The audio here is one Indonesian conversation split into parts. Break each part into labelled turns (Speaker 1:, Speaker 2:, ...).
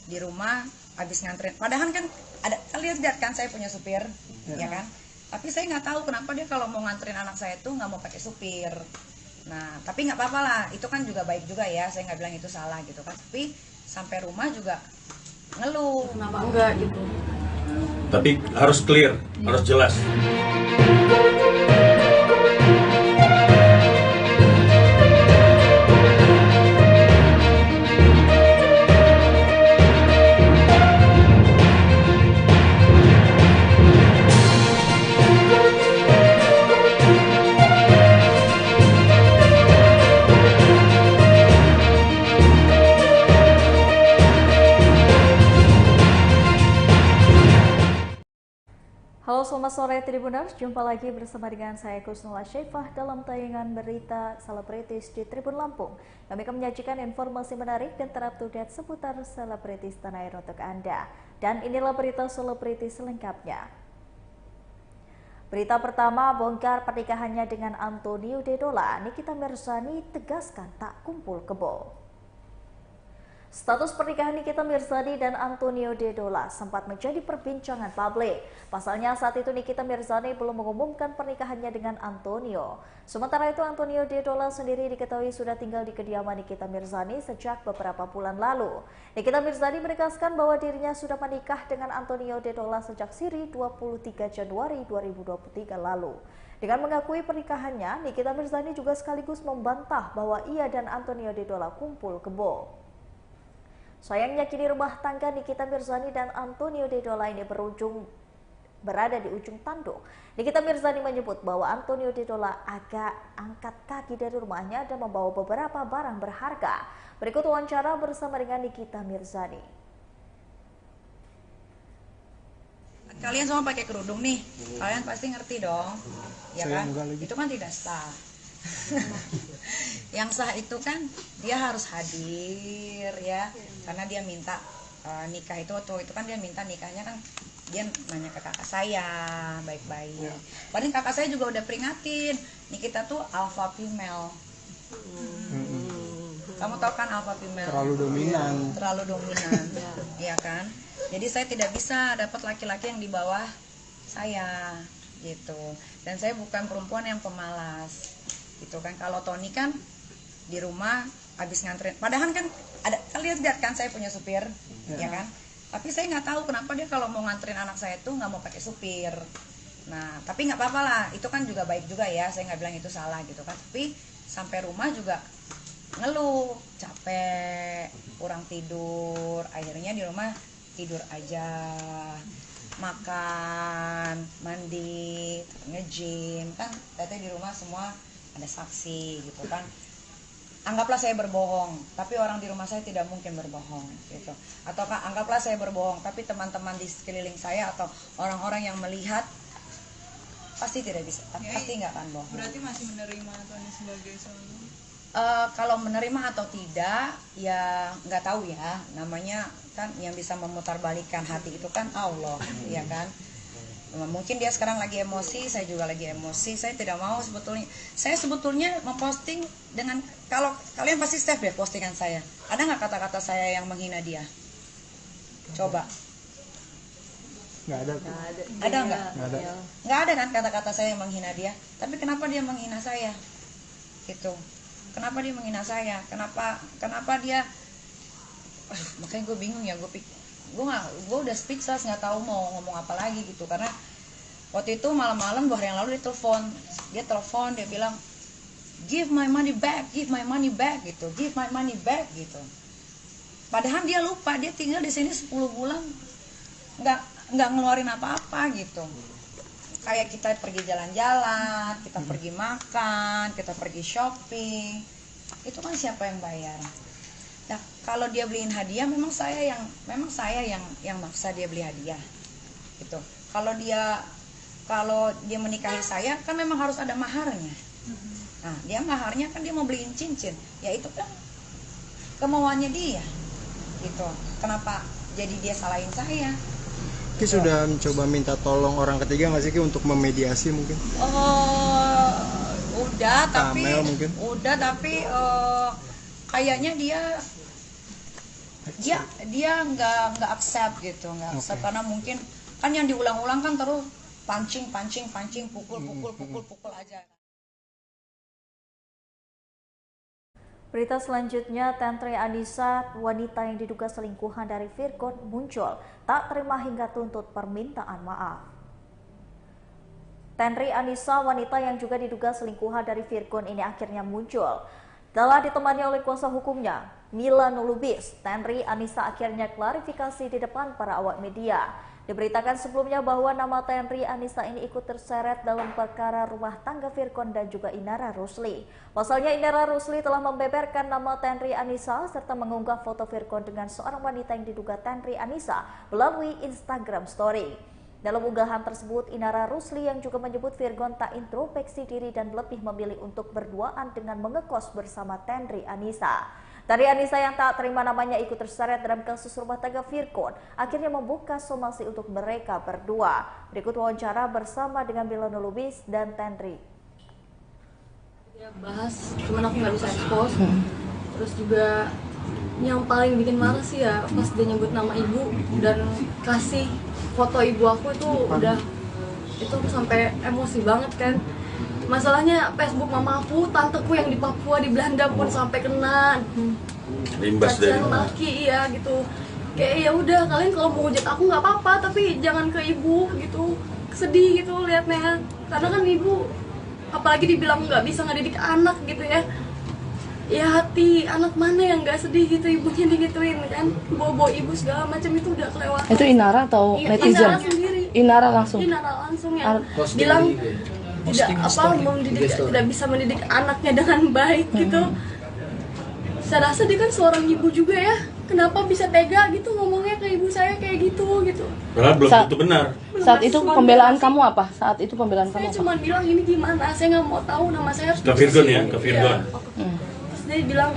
Speaker 1: di rumah habis nganterin. Padahal kan ada, kalian lihat kan saya punya supir, ya kan? Tapi saya nggak tahu kenapa dia kalau mau nganterin anak saya tuh nggak mau pakai supir. Nah, tapi nggak apa-apa lah, itu kan juga baik juga ya, saya nggak bilang itu salah gitu kan. Tapi sampai rumah juga ngeluh.
Speaker 2: Kenapa enggak gitu?
Speaker 3: Tapi harus clear, harus jelas.
Speaker 4: Halo selamat sore Tribuners, jumpa lagi bersama dengan saya Kusnula Syaifah dalam tayangan berita selebritis di Tribun Lampung. Kami akan menyajikan informasi menarik dan terupdate seputar selebritis tanah air untuk Anda. Dan inilah berita selebritis selengkapnya. Berita pertama, bongkar pernikahannya dengan Antonio Dedola. Nikita Mirzani tegaskan tak kumpul kebo. Status pernikahan Nikita Mirzani dan Antonio Dedola sempat menjadi perbincangan publik. Pasalnya saat itu Nikita Mirzani belum mengumumkan pernikahannya dengan Antonio. Sementara itu Antonio Dedola sendiri diketahui sudah tinggal di kediaman Nikita Mirzani sejak beberapa bulan lalu. Nikita Mirzani menegaskan bahwa dirinya sudah menikah dengan Antonio Dedola sejak siri 23 Januari 2023 lalu. Dengan mengakui pernikahannya, Nikita Mirzani juga sekaligus membantah bahwa ia dan Antonio Dedola kumpul kebo. Sayangnya kini rumah tangga Nikita Mirzani dan Antonio Dedola ini berada di ujung tanduk. Nikita Mirzani menyebut bahwa Antonio Dedola agak angkat kaki dari rumahnya dan membawa beberapa barang berharga. Berikut wawancara bersama dengan Nikita Mirzani.
Speaker 1: Kalian semua pakai kerudung nih, kalian pasti ngerti dong, ya kan? Itu kan tidak sah. Yang sah itu kan dia harus hadir ya, karena dia minta nikah itu waktu itu kan dia minta nikahnya kan dia nanya ke kakak saya baik-baik. Padahal kakak saya juga udah peringatin, Nikita tuh alpha female. Kamu tahu kan alpha female?
Speaker 5: Terlalu dominan.
Speaker 1: Terlalu dominan, ya kan? Jadi saya tidak bisa dapat laki-laki yang di bawah saya gitu. Dan saya bukan perempuan yang pemalas. Gitu kan, kalau Tony kan di rumah habis nganterin, padahal kan ada, kalian lihat kan saya punya supir, ya kan? Tapi saya nggak tahu kenapa dia kalau mau nganterin anak saya tuh nggak mau pakai supir. Nah, tapi nggak apa-apa lah, itu kan juga baik juga ya, saya nggak bilang itu salah gitu kan. Tapi sampai rumah juga ngeluh, capek, kurang tidur, akhirnya di rumah tidur aja, makan, mandi, nge-gym, kan tadi di rumah semua ada saksi gitu kan. Anggaplah saya berbohong, tapi orang di rumah saya tidak mungkin berbohong gitu. Ataukah anggaplah saya berbohong, tapi teman-teman di sekeliling saya atau orang-orang yang melihat pasti tidak bisa, pasti nggak akan bohong.
Speaker 2: Berarti masih menerima Tony sebagai suami?
Speaker 1: Kalau menerima atau tidak ya nggak tahu ya, namanya kan yang bisa memutarbalikkan hati itu kan Allah, ya kan. Mungkin dia sekarang lagi emosi, saya juga lagi emosi. Saya tidak mau sebetulnya. Saya sebetulnya memposting dengan, kalau kalian pasti save deh postingan saya. Ada nggak kata-kata saya yang menghina dia? Coba.
Speaker 5: Nggak ada.
Speaker 1: Ada nggak?
Speaker 5: Nggak ada.
Speaker 1: Nggak ada kan kata-kata saya yang menghina dia. Tapi kenapa dia menghina saya? Gitu. Kenapa dia menghina saya? Kenapa dia? Makanya gue bingung ya. Gue udah speechless, nggak tahu mau ngomong apa lagi gitu. Karena waktu itu malam-malam 2 hari yang lalu dia telepon, dia bilang give my money back gitu, give my money back gitu. Padahal dia lupa dia tinggal di sini 10 bulan nggak ngeluarin apa-apa gitu. Kayak kita pergi jalan-jalan, kita pergi makan, kita pergi shopping, itu kan siapa yang bayar? Nah, kalau dia beliin hadiah memang saya yang maksa dia beli hadiah gitu. Kalau dia menikahi saya kan memang harus ada maharnya. Nah, dia maharnya kan dia mau beliin cincin, ya itu kan kemauannya dia gitu. Kenapa jadi dia salahin saya?
Speaker 5: Ki sudah mencoba minta tolong orang ketiga nggak sih Ki untuk memediasi mungkin?
Speaker 1: Udah tapi
Speaker 5: Kamel mungkin?
Speaker 1: kayaknya dia dia nggak accept gitu, nggak accept karena mungkin kan yang diulang-ulang kan terus pancing, pukul aja.
Speaker 4: Berita selanjutnya, Tentri Anissa, wanita yang diduga selingkuhan dari Virgon muncul, tak terima hingga tuntut permintaan maaf. Tentri Anissa, wanita yang juga diduga selingkuhan dari Virgon ini akhirnya muncul. Telah ditemani oleh kuasa hukumnya, Mila Nulubis, Tentri Anissa akhirnya klarifikasi di depan para awak media. Diberitakan sebelumnya bahwa nama Tentri Anissa ini ikut terseret dalam perkara rumah tangga Virgon dan juga Inara Rusli. Pasalnya Inara Rusli telah membeberkan nama Tentri Anissa serta mengunggah foto Virgon dengan seorang wanita yang diduga Tentri Anissa melalui Instagram Story. Dalam unggahan tersebut, Inara Rusli yang juga menyebut Virgon tak introspeksi diri dan lebih memilih untuk berduaan dengan mengekos bersama Tentri Anissa. Tentri Anissa yang tak terima namanya ikut terseret dalam kasus rumah tangga Virgon akhirnya membuka somasi untuk mereka berdua. Berikut wawancara bersama dengan Mila Nulubis dan Tentri.
Speaker 6: Ya bahas, cuman aku nggak bisa expose. Terus juga yang paling bikin marah sih ya pas dia nyebut nama ibu dan kasih foto ibu aku itu aku sampai emosi banget kan. Masalahnya Facebook mama aku, tanteku yang di Papua di Belanda pun sampai kena
Speaker 3: Imbas dari
Speaker 6: laki iya gitu. Kayak ya udah kalian kalau mau hujat aku nggak apa-apa tapi jangan ke ibu gitu. Sedih gitu liatnya. Karena kan ibu apalagi dibilang nggak bisa ngedidik anak gitu ya. Ya hati anak mana yang nggak sedih gitu ibunya digituin kan. Bawa ibu segala macam itu udah kelewatan.
Speaker 7: Itu Inara atau netizen?
Speaker 6: Inara sendiri.
Speaker 7: Inara langsung
Speaker 6: yang bilang tidak bisa mendidik anaknya dengan baik gitu. Saya rasa dia kan seorang ibu juga ya. Kenapa bisa tega gitu ngomongnya ke ibu saya kayak gitu.
Speaker 3: Padahal belum tentu benar.
Speaker 7: Saat itu pembelaan kamu apa? Saat itu pembelaan kamu
Speaker 6: Saya
Speaker 7: apa?
Speaker 6: cuma bilang ini gimana, saya nggak mau tahu nama saya harus
Speaker 3: Ke Virgon ya, ke Virgon.
Speaker 6: Terus dia bilang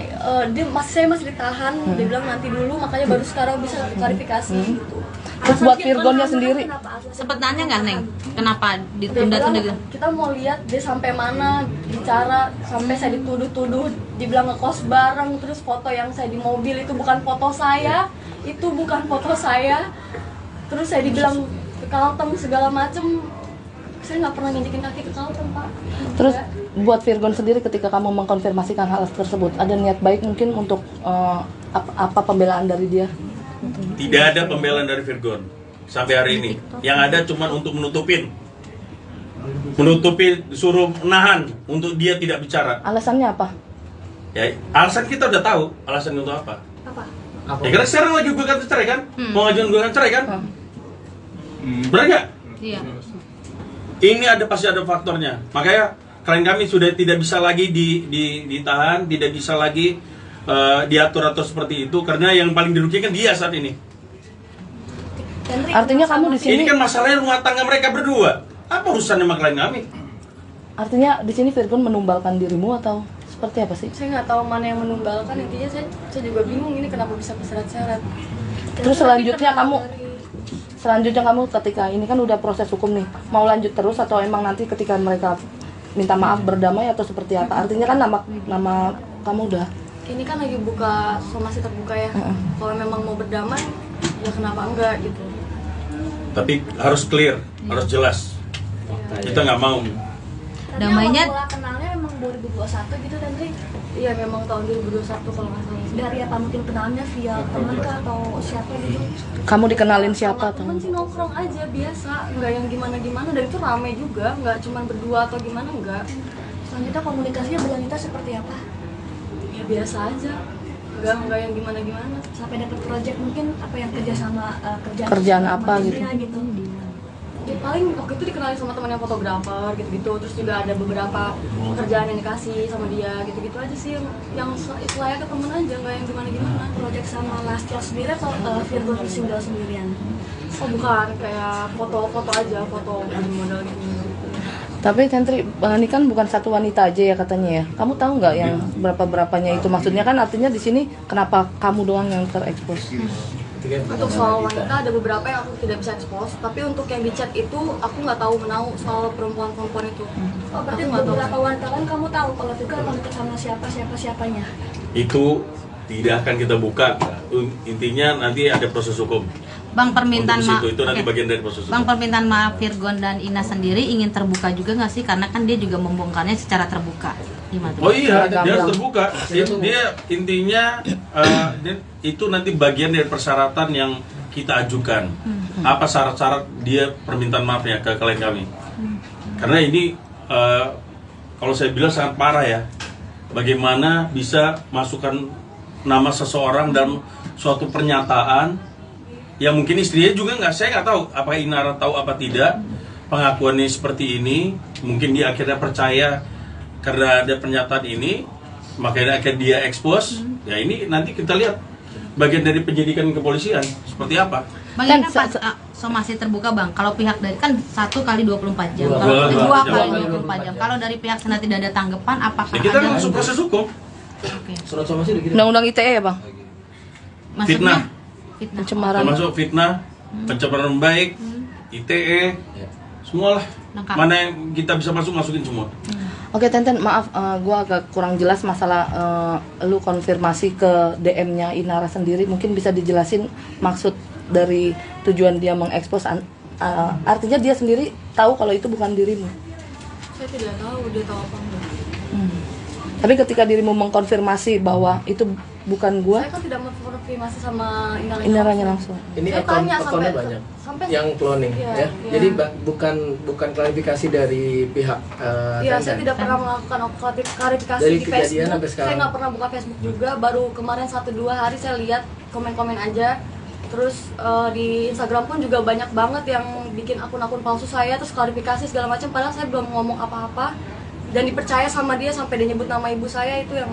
Speaker 6: saya masih ditahan. Dia bilang nanti dulu, makanya baru sekarang bisa klarifikasi gitu.
Speaker 7: Terus buat Virgonnya sendiri
Speaker 8: sempet nanya nggak Neng? Kenapa ditunda-tunda gitu?
Speaker 6: Kita mau lihat dia sampai mana bicara, sampai saya dituduh-tuduh, dibilang ngekos bareng, terus foto yang saya di mobil itu bukan foto saya, terus saya dibilang ke Kalteng segala macem, saya nggak pernah nginjekin kaki ke Kalteng Pak.
Speaker 7: Terus buat Virgon sendiri ketika kamu mengkonfirmasikan hal tersebut, ada niat baik mungkin untuk apa pembelaan dari dia?
Speaker 3: Tidak ada pembelaan dari Virgon sampai hari ini. Yang ada cuma untuk menutupi, suruh menahan untuk dia tidak bicara.
Speaker 7: Alasannya apa?
Speaker 3: Ya, alasan kita udah tahu. Alasan untuk apa?
Speaker 6: Apa?
Speaker 3: Ya karena sekarang lagi gugatan cerai kan? Mau ngajuin gugatan cerai kan? Benar nggak?
Speaker 8: Iya.
Speaker 3: Ini pasti ada faktornya. Makanya klien kami sudah tidak bisa lagi ditahan, tidak bisa lagi diatur-atur seperti itu karena yang paling dirugikan dia saat ini.
Speaker 7: Artinya kamu di sini
Speaker 3: Ini kan masalahnya rumah tangga mereka berdua. Apa urusannya sama klien kami?
Speaker 7: Artinya di sini Virgon menumbalkan dirimu atau seperti apa sih?
Speaker 6: Saya nggak tahu mana yang menumbalkan, intinya saya juga bingung ini kenapa bisa keseret-seret.
Speaker 7: Terus selanjutnya kamu ketika ini kan udah proses hukum nih, mau lanjut terus atau emang nanti ketika mereka minta maaf berdamai atau seperti apa? Artinya kan nama kamu udah
Speaker 6: Ini kan lagi buka somasi terbuka ya. Kalau memang mau berdamai, ya kenapa enggak gitu.
Speaker 3: Tapi harus clear, harus jelas. Kita nggak mau.
Speaker 8: Damainya
Speaker 9: Awal kenalnya memang 2021 gitu Tentri.
Speaker 6: Iya memang tahun 2021 kalau nggak salah.
Speaker 9: Dari apa mungkin kenalnya via teman kah atau siapa gitu?
Speaker 7: kamu dikenalin siapa atau
Speaker 6: Temen sih nongkrong aja biasa, nggak yang gimana-gimana, dan itu rame juga, nggak cuma berdua atau gimana, enggak.
Speaker 9: Selanjutnya komunikasinya berlanjut seperti apa?
Speaker 6: Ya biasa aja, nggak yang gimana-gimana.
Speaker 9: Sampai dapat project mungkin apa yang
Speaker 7: Kerjaan apa gitu?
Speaker 6: Ya paling waktu itu dikenalin sama teman yang fotografer gitu-gitu, terus juga ada beberapa pekerjaan yang dikasih sama dia gitu-gitu aja sih, yang selayaknya temen aja, nggak yang gimana-gimana.
Speaker 9: Project sama Lastio sendiri atau Virgon single sendirian?
Speaker 6: Oh bukan, kayak foto-foto aja, foto model gitu.
Speaker 7: Tapi Tentri, ini kan bukan satu wanita aja ya katanya ya. Kamu tahu nggak yang berapanya itu? Maksudnya kan artinya di sini kenapa kamu doang yang terekspos?
Speaker 6: Untuk soal wanita ada beberapa yang aku tidak bisa expose, tapi untuk yang di chat itu aku nggak tahu menau soal perempuan-perempuan itu.
Speaker 9: Oh berarti
Speaker 6: Aku nggak tahu.
Speaker 9: beberapa wartawan kamu tahu kalau Virgon emang dekat sama siapanya?
Speaker 3: Itu tidak akan kita buka. Intinya nanti ada proses hukum.
Speaker 8: Bang, permintaan
Speaker 3: Untuk
Speaker 8: maaf.
Speaker 3: itu nanti bagian dari proses
Speaker 8: Bang,
Speaker 3: hukum.
Speaker 8: permintaan maaf Virgon dan Ina sendiri ingin terbuka juga nggak sih? Karena kan dia juga membongkarnya secara terbuka. Gimana tuh?
Speaker 3: Oh iya, dia harus terbuka. Dia intinya itu nanti bagian dari persyaratan yang kita ajukan. Apa syarat-syarat dia permintaan maafnya ke klien kami? Karena ini kalau saya bilang sangat parah ya. Bagaimana bisa masukkan nama seseorang dalam suatu pernyataan yang mungkin istrinya juga saya nggak tahu apa Inara tahu apa tidak pengakuannya seperti ini. Mungkin dia akhirnya percaya karena ada pernyataan ini, makanya akhirnya dia expose. Ya ini nanti kita lihat bagian dari penyidikan kepolisian seperti apa.
Speaker 8: Bang, ini kan masih terbuka Bang. Kalau pihak dari kan 1 kali 24 jam. Kalau 2 kali 24 jam. Kalau dari pihak sana tidak ada tanggapan, apakah
Speaker 3: Ya, kita
Speaker 8: ada
Speaker 3: langsung proses hukum.
Speaker 8: Oke.
Speaker 10: Surat somasi dikirim.
Speaker 7: Undang-undang ITE ya, Bang?
Speaker 8: Maksudnya
Speaker 3: Fitnah,
Speaker 7: Pencemaran.
Speaker 3: termasuk fitnah, pencemaran baik, ITE, semualah.
Speaker 8: Lengkap.
Speaker 3: Mana yang kita bisa masukin semua.
Speaker 7: Oke, Tenten, maaf, gua agak kurang jelas masalah lu konfirmasi ke DM-nya Inara sendiri. Mungkin bisa dijelasin maksud dari tujuan dia mengekspos. Artinya dia sendiri tahu kalau itu bukan dirimu.
Speaker 6: Saya tidak tahu dia tahu apa enggak.
Speaker 7: Tapi ketika dirimu mengkonfirmasi bahwa itu bukan gua,
Speaker 6: Saya kan tidak mengkonfirmasi sama
Speaker 7: Inaranya langsung.
Speaker 10: Ini
Speaker 6: Saya tanya
Speaker 10: akunnya
Speaker 6: sampai-
Speaker 10: banyak
Speaker 6: sampai-
Speaker 10: yang cloning
Speaker 6: Iya,
Speaker 10: ya.
Speaker 6: iya.
Speaker 10: Jadi bukan klarifikasi dari pihak
Speaker 6: Iya, saya
Speaker 10: Tenten.
Speaker 6: tidak pernah melakukan klarifikasi
Speaker 10: Dari
Speaker 6: di
Speaker 10: kejadian
Speaker 6: Facebook.
Speaker 10: sampai sekarang.
Speaker 6: Saya nggak pernah buka Facebook juga. Baru kemarin 1-2 hari saya lihat komen-komen aja. Terus di Instagram pun juga banyak banget yang bikin akun-akun palsu saya, terus klarifikasi segala macam. Padahal saya belum ngomong apa-apa dan dipercaya sama dia sampai dia nyebut nama ibu saya itu yang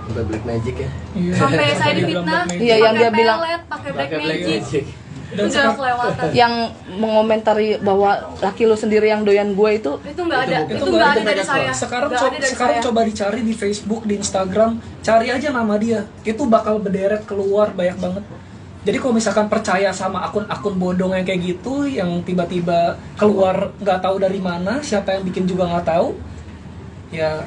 Speaker 10: Sampai black magic ya.
Speaker 6: sampai saya difitnah.
Speaker 7: Iya, yang dia bilang
Speaker 6: pakai black
Speaker 10: Pakai black
Speaker 6: magic.
Speaker 10: magic.
Speaker 6: Udah kelewatan.
Speaker 7: yang mengomentari bahwa laki lu sendiri yang doyan gue itu
Speaker 6: Itu nggak ada.
Speaker 10: Itu
Speaker 6: Itu nggak ada dari
Speaker 10: mereka
Speaker 6: saya.
Speaker 11: Sekarang
Speaker 6: Nggak ada dari
Speaker 11: sekarang
Speaker 6: saya.
Speaker 11: coba dicari di Facebook, di Instagram, cari aja nama dia. Itu bakal berderet keluar banyak banget. Jadi kalau misalkan percaya sama akun-akun bodong yang kayak gitu, yang tiba-tiba keluar nggak tahu dari mana, siapa yang bikin juga nggak tahu, ya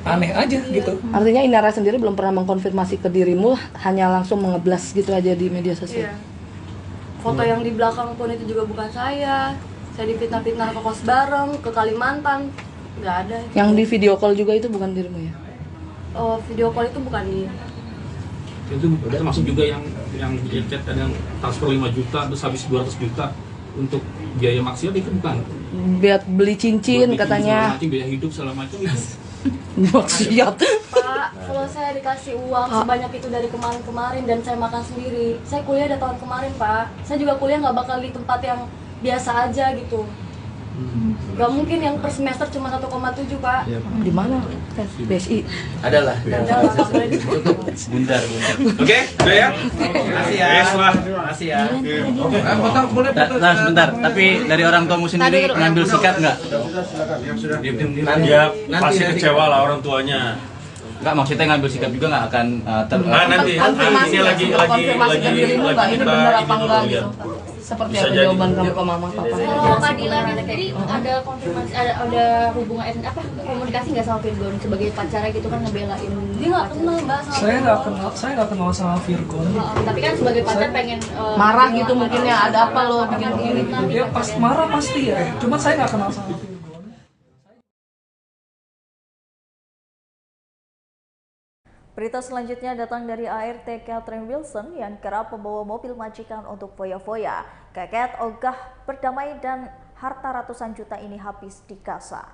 Speaker 11: aneh aja gitu.
Speaker 7: artinya Inara sendiri belum pernah mengkonfirmasi ke dirimu, hanya langsung mengeblas gitu aja di media sosial.
Speaker 6: Iya. Foto yang di belakang pun itu juga bukan saya. Saya difitnah-fitnah ke kos bareng, ke Kalimantan. Nggak ada.
Speaker 7: Yang di video call juga itu bukan dirimu ya?
Speaker 6: Oh, video call itu bukan dia.
Speaker 12: Itu termasuk juga yang chat ada yang transfer 5 juta terus habis 200 juta untuk biaya maksiat itu bukan.
Speaker 7: Buat beli cincin
Speaker 12: Buat bikin
Speaker 7: katanya.
Speaker 12: segala macam, biaya hidup segala macam itu.
Speaker 7: Maksiat.
Speaker 6: Pak, kalau saya dikasih uang sebanyak itu dari kemarin-kemarin dan saya makan sendiri. Saya kuliah ada tahun kemarin, Pak. Saya juga kuliah nggak bakal di tempat yang biasa aja gitu. Gak mungkin yang per semester cuma 1,7, Pak.
Speaker 7: Di mana? BSI.
Speaker 10: Adalah.
Speaker 6: Ada lah, Pak. Boleh disebut.
Speaker 10: Bundar.
Speaker 3: Oke, udah ya?
Speaker 10: Makasih ya.
Speaker 3: Yes lah.
Speaker 10: Makasih ya.
Speaker 13: Nah, sebentar, tapi dari orang tuamu sendiri ngambil sikap nggak?
Speaker 3: Ya, pasti kecewa lah orang tuanya.
Speaker 13: Nggak, maksudnya ngambil sikap juga nggak akan
Speaker 3: Nanti ini lagi
Speaker 7: konfirmasi ke dirimu nggak ini
Speaker 3: kita
Speaker 7: benar apa
Speaker 3: ini
Speaker 7: enggak
Speaker 3: dulu
Speaker 7: gitu.
Speaker 3: lihat.
Speaker 7: Seperti
Speaker 3: Bisa
Speaker 7: apa
Speaker 3: jadi.
Speaker 7: jawaban kamu ke mama papa?
Speaker 9: Kalau Kak Dilan itu tadi ada konfirmasi, ada hubungan komunikasi nggak sama Virgon sebagai pacarnya gitu kan ngebelain?
Speaker 6: Dia nggak kenal, Mbak, sama
Speaker 11: Saya nggak kenal sama Virgon.
Speaker 9: Tapi kan sebagai pacar pengen
Speaker 7: Marah gitu mungkin ya, ada apa lo bikin gini?
Speaker 11: Ya pas marah pasti ya. Cuma saya nggak kenal sama Virgon.
Speaker 4: Berita selanjutnya datang dari ART Catherine Wilson yang kerap membawa mobil majikan untuk foya-foya. Keket, ogah, berdamai dan harta ratusan juta ini habis di kasa.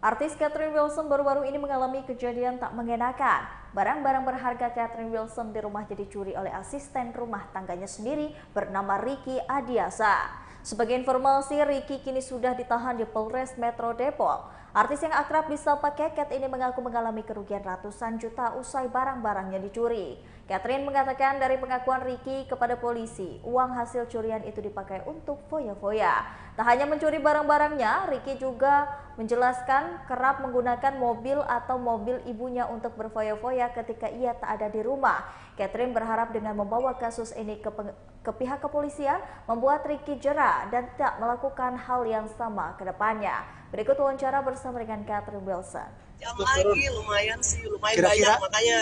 Speaker 4: Artis Catherine Wilson baru-baru ini mengalami kejadian tak mengenakan. Barang-barang berharga Catherine Wilson di rumahnya dicuri oleh asisten rumah tangganya sendiri bernama Ricky Adiasa. Sebagai informasi, Ricky kini sudah ditahan di Polres Metro Depok. Artis yang akrab disapa Keket ini mengaku mengalami kerugian ratusan juta usai barang-barangnya dicuri. Catherine mengatakan dari pengakuan Ricky kepada polisi, uang hasil curian itu dipakai untuk foya-foya. Tak hanya mencuri barang-barangnya, Ricky juga menjelaskan kerap menggunakan mobil atau mobil ibunya untuk berfoya-foya ketika ia tak ada di rumah. Catherine berharap dengan membawa kasus ini ke pihak kepolisian, membuat Ricky jera dan tak melakukan hal yang sama ke depannya. Berikut wawancara bersama dengan Catherine Wilson.
Speaker 14: jam lagi lumayan
Speaker 5: Kira-kira?
Speaker 14: banyak, makanya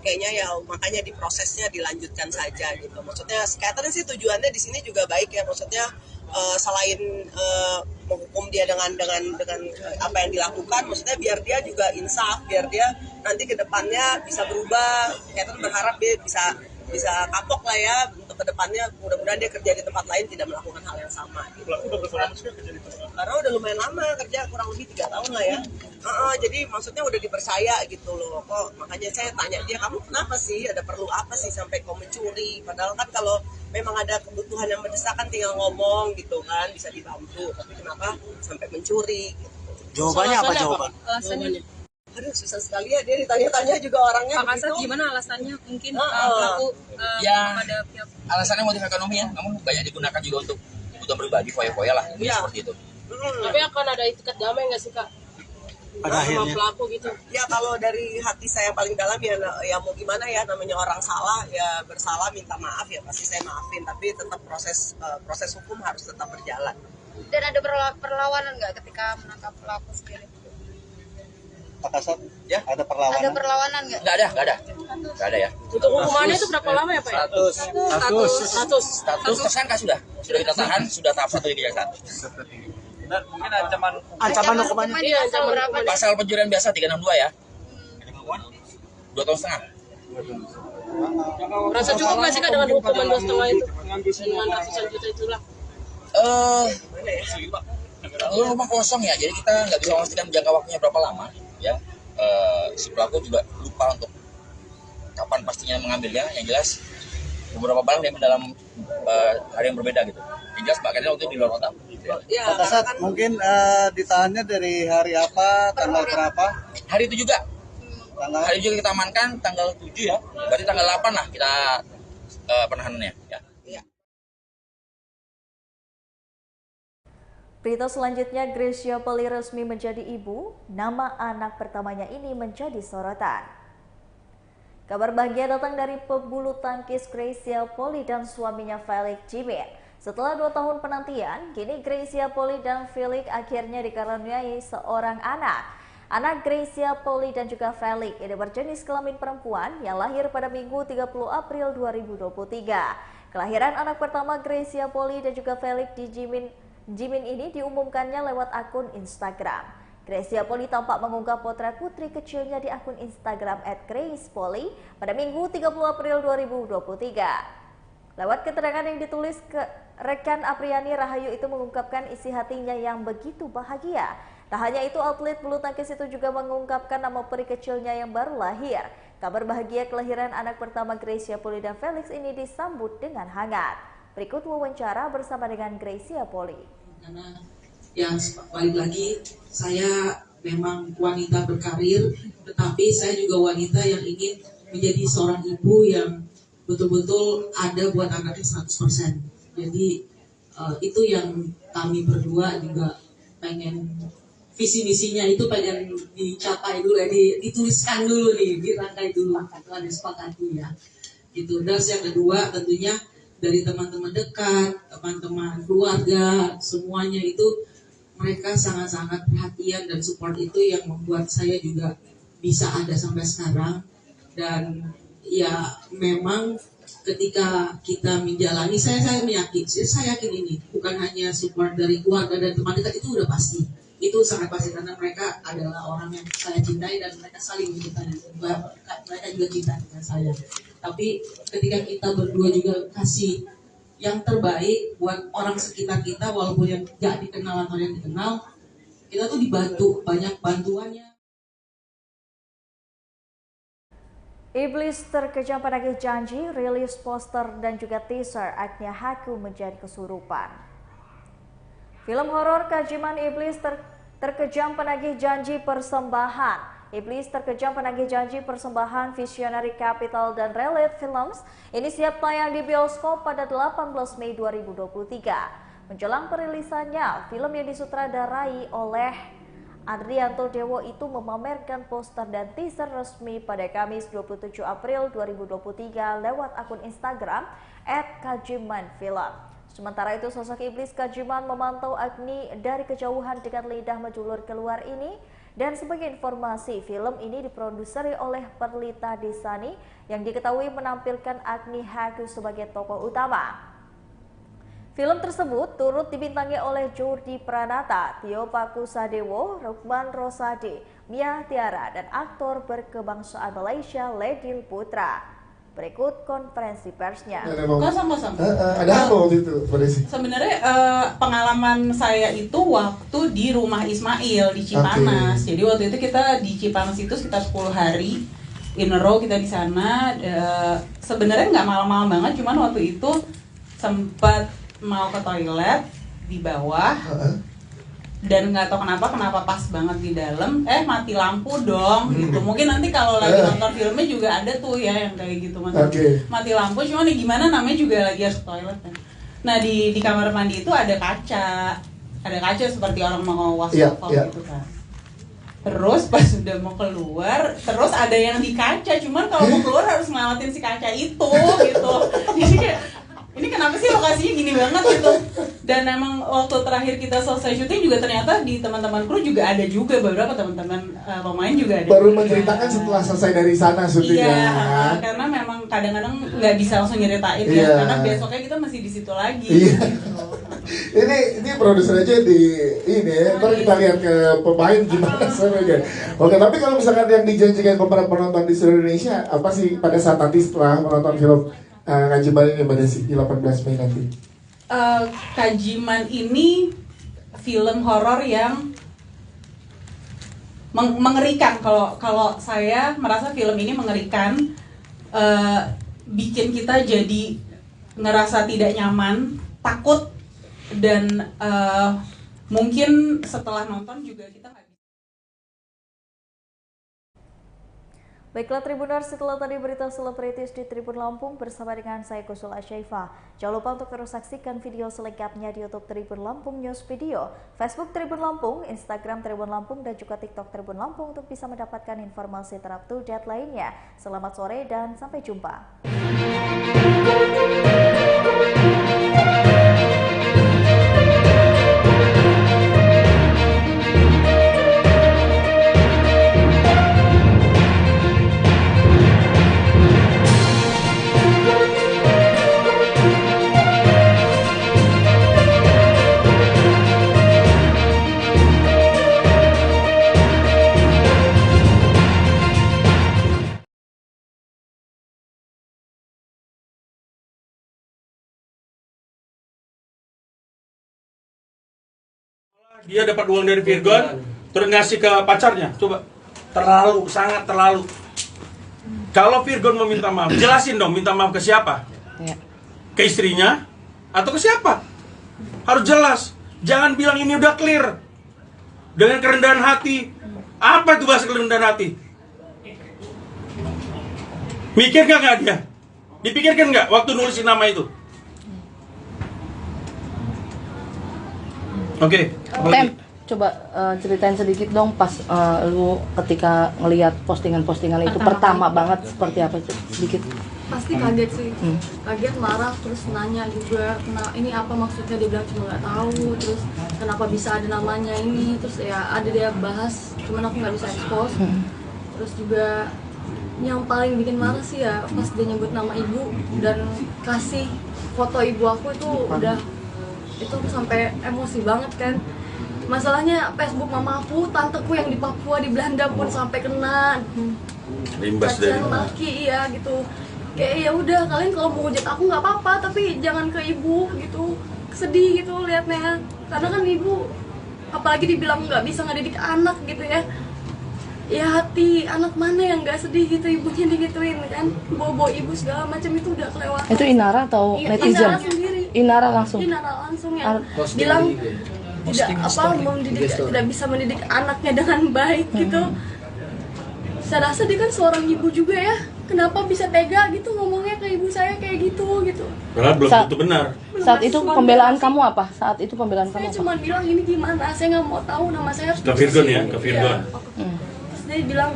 Speaker 14: kayaknya ya makanya diprosesnya dilanjutkan saja gitu. Maksudnya scatter sih tujuannya di sini juga baik ya, maksudnya selain menghukum dia dengan apa yang dilakukan, maksudnya biar dia juga insaf, biar dia nanti ke depannya bisa berubah. Scatter berharap dia bisa kapok lah ya untuk kedepannya, mudah-mudahan dia kerja di tempat lain tidak melakukan hal yang sama gitu.
Speaker 3: Udah berapa lama sih kerja di tempat?
Speaker 14: Karena udah lumayan lama kerja, kurang lebih 3 tahun lah ya. Jadi maksudnya udah dipercaya gitu loh. Kok makanya saya tanya dia, kamu kenapa sih, ada perlu apa sih sampai kau mencuri? Padahal kan kalau memang ada kebutuhan yang mendesak kan tinggal ngomong gitu kan, bisa dibantu. Tapi kenapa sampai mencuri gitu.
Speaker 5: Jawabannya apa jawaban?
Speaker 2: Alasannya
Speaker 14: Aduh, susah sekali ya, dia ditanya-tanya juga orangnya
Speaker 2: Pak Kasat
Speaker 14: begitu.
Speaker 2: gimana alasannya mungkin pelaku
Speaker 15: Ya.
Speaker 2: pada pihak
Speaker 15: Alasannya motif ekonomi ya, namun banyak digunakan juga untuk kebutuhan pribadi, foya-foya lah, seperti itu.
Speaker 7: Tapi akan ada itikat damai nggak sih Kak?
Speaker 5: Pada akhirnya.
Speaker 7: Pelaku gitu.
Speaker 14: Ya kalau dari hati saya yang paling dalam ya mau gimana ya, namanya orang salah ya bersalah, minta maaf ya pasti saya maafin, tapi tetap proses hukum harus tetap berjalan.
Speaker 9: Dan ada perlawanan nggak ketika menangkap pelaku sendiri?
Speaker 5: Pak Kasat,
Speaker 15: Ya.
Speaker 5: ada perlawanan?
Speaker 9: Ada perlawanan nggak?
Speaker 15: Nggak ada ya.
Speaker 7: Untuk hukumannya itu berapa lama ya Pak? Ya?
Speaker 5: Status.
Speaker 15: Status tersangka sudah kita tahan, sudah tahap 1 di kejaksaan.
Speaker 13: Dan mungkin ancaman
Speaker 5: hukumannya?
Speaker 9: Iya, ancaman berapa?
Speaker 15: Pasal pencurian biasa 362 ya. 2,5 tahun.
Speaker 7: Rasa cukup nggak sih Kak dengan hukuman 2,5 itu? Dengan ratusan juta itulah.
Speaker 15: Rumah kosong ya, jadi kita nggak bisa memastikan jangka waktunya berapa lama ya. Si pelaku juga lupa untuk kapan pastinya mengambilnya. Yang jelas beberapa barang dia dalam hari yang berbeda gitu. Yang jelas pakaiannya waktu itu di luar kota.
Speaker 14: Ya,
Speaker 5: Pak Kasat, mungkin ditahannya dari hari apa, tanggal berapa?
Speaker 15: Hari itu juga. Hari itu juga kita amankan tanggal 7 ya. Berarti tanggal 8 lah kita penahanannya ya.
Speaker 4: Berita selanjutnya, Gracia Poli resmi menjadi ibu. Nama anak pertamanya ini menjadi sorotan. Kabar bahagia datang dari pebulu tangkis Gracia Poli dan suaminya Felix Jimin. Setelah 2 tahun penantian, kini Gracia Poli dan Felix akhirnya dikaruniai seorang anak. Anak Gracia Poli dan juga Felix ini berjenis kelamin perempuan yang lahir pada Minggu 30 April 2023. Kelahiran anak pertama Gracia Poli dan juga Felix di Jimin ini diumumkannya lewat akun Instagram. Gracia Poli tampak mengunggah potret putri kecilnya di akun Instagram @gracepoli pada Minggu 30 April 2023. Lewat keterangan yang ditulis ke rekan Apriani, Rahayu itu mengungkapkan isi hatinya yang begitu bahagia. Tak hanya itu, atlet bulu tangkis itu juga mengungkapkan nama peri kecilnya yang baru lahir. Kabar bahagia kelahiran anak pertama Gracia Poli dan Felix ini disambut dengan hangat. Berikut wawancara bersama dengan Gracia Poli.
Speaker 16: Karena yang balik lagi, saya memang wanita berkarir, tetapi saya juga wanita yang ingin menjadi seorang ibu yang betul-betul ada buat anaknya 100%. Jadi itu yang kami berdua juga pengen, visi misinya itu pengen dicapai dulu, dituliskan dulu nih, dirangkai dulu, atau disepakati ya. Gitu. Dan yang kedua tentunya dari teman-teman dekat, teman-teman keluarga, semuanya itu mereka sangat-sangat perhatian dan support itu yang membuat saya juga bisa ada sampai sekarang. Dan ya memang ketika kita menjalani, saya yakin ini bukan hanya support dari keluarga dan teman dekat, itu udah pasti. Itu sangat pasti karena mereka adalah orang yang saya cintai dan mereka saling mencintai, mereka juga cinta dengan saya. Tapi ketika kita berdua juga kasih yang terbaik buat orang sekitar kita, walaupun yang gak dikenal atau yang dikenal, kita tuh dibantu, banyak bantuannya.
Speaker 4: Iblis terkejam penagih janji, rilis poster dan juga teaser Agnia Haku menjadi kesurupan. Film horor Kajiman Iblis terkejam penagih janji persembahan. Iblis terkejam penagih janji persembahan Visionary Capital dan Relief Films ini siap tayang di bioskop pada 18 Mei 2023. Menjelang perilisannya, film yang disutradarai oleh Adrianto Dewo itu memamerkan poster dan teaser resmi pada Kamis 27 April 2023 lewat akun Instagram @kajimanfilm. Sementara itu, sosok iblis Kajiman memantau Agni dari kejauhan dengan lidah menjulur keluar ini. Dan sebagai informasi, film ini diproduseri oleh Perlita Desani yang diketahui menampilkan Agni Hagu sebagai tokoh utama. Film tersebut turut dibintangi oleh Jordi Pranata, Tio Pakusadewo, Rukman Rosadi, Mia Tiara, dan aktor berkebangsaan Malaysia Ledil Putra. Berikut konferensi persnya.
Speaker 17: Sama-sama.
Speaker 18: Ada apa waktu itu, Mbak Desi?
Speaker 17: Sebenarnya pengalaman saya itu waktu di rumah Ismail di Cipanas. Jadi waktu itu kita di Cipanas itu sekitar 10 hari in a row kita di sana. Sebenarnya nggak malam-malam banget, cuman waktu itu sempat mau ke toilet di bawah. Dan nggak tahu kenapa pas banget di dalam mati lampu dong gitu. Mungkin nanti kalau lagi nonton filmnya juga ada tuh ya yang kayak gitu mati lampu, cuma nih gimana namanya juga lagi harus toilet kan. Nah di kamar mandi itu ada kaca seperti orang mau wastafel gitu kan. Terus pas udah mau keluar, terus ada yang di kaca, cuman kalau mau keluar harus ngelewatin si kaca itu gitu. Jadi kayak ini kenapa sih lokasinya gini banget gitu. Dan emang waktu terakhir kita selesai syuting juga ternyata di teman-teman kru juga ada juga beberapa teman-teman pemain juga ada.
Speaker 18: Baru menceritakan setelah selesai dari sana syutingnya.
Speaker 17: Iya, karena memang kadang-kadang nggak bisa langsung nyeritain ya, karena besoknya kita masih di situ lagi. Iya.
Speaker 18: ini produser aja di ini ya, ntar kita lihat ke pemain gimana sebenarnya. Oke, tapi kalau misalkan yang dijanjikan kepada penonton di seluruh Indonesia, apa sih pada saat nanti setelah menonton film Kajiman ini Mbak Desi di 18 Mei nanti?
Speaker 17: Kajiman ini film horor yang mengerikan. Kalau saya merasa film ini mengerikan, bikin kita jadi ngerasa tidak nyaman, takut, dan mungkin setelah nonton juga kita nggak.
Speaker 4: Baiklah Tribuners, setelah tadi berita selebritis di Tribun Lampung bersama dengan saya Kusula Syaifah. Jangan lupa untuk terus saksikan video selengkapnya di YouTube Tribun Lampung News Video, Facebook Tribun Lampung, Instagram Tribun Lampung, dan juga TikTok Tribun Lampung untuk bisa mendapatkan informasi terupdate lainnya. Selamat sore dan sampai jumpa.
Speaker 3: Dia dapat uang dari Virgon, terus ngasih ke pacarnya. Coba, sangat terlalu. Kalau Virgon mau minta maaf, jelasin dong minta maaf ke siapa? Ke istrinya atau ke siapa? Harus jelas. Jangan bilang ini udah clear. Dengan kerendahan hati. Apa itu bahasa kerendahan hati? Mikir nggak dia? Dipikirkan nggak waktu nulisin nama itu? Oke.
Speaker 7: Tem, coba ceritain sedikit dong pas lu ketika ngelihat postingan-postingan itu pertama banget seperti apa, sedikit.
Speaker 6: Pasti kaget sih, kaget, marah, terus nanya juga, ini apa maksudnya, dia bilang cuma nggak tahu, terus kenapa bisa ada namanya ini, terus ya ada dia bahas, cuman aku nggak bisa expose. Terus juga yang paling bikin marah sih ya pas dia nyebut nama ibu dan kasih foto ibu aku itu udah, itu aku sampai emosi banget kan. Masalahnya Facebook mama aku, tanteku yang di Papua, di Belanda pun sampai kena cacian maki ya gitu. Kayak ya udah, kalian kalau mau hujat aku nggak apa-apa, tapi jangan ke ibu gitu. Sedih gitu liatnya, karena kan ibu apalagi dibilang nggak bisa ngedidik anak gitu ya. Ya hati anak mana yang nggak sedih gitu ibunya digituin kan, bawa ibu segala macam, itu udah kelewatan.
Speaker 7: Itu Inara atau netizen?
Speaker 6: Inara sendiri.
Speaker 7: Inara langsung
Speaker 6: yang bilang tidak bisa mendidik anaknya dengan baik gitu. Saya rasa dia kan seorang ibu juga ya, kenapa bisa tega gitu ngomongnya ke ibu saya kayak gitu.
Speaker 3: Padahal belum tentu benar.
Speaker 7: Saat itu pembelaan kamu apa? Saat itu pembelaan kamu apa?
Speaker 6: Saya cuma bilang ini gimana, saya nggak mau tahu, nama saya harus
Speaker 3: ke Virgon ya, ke Virgon.
Speaker 6: Terus dia bilang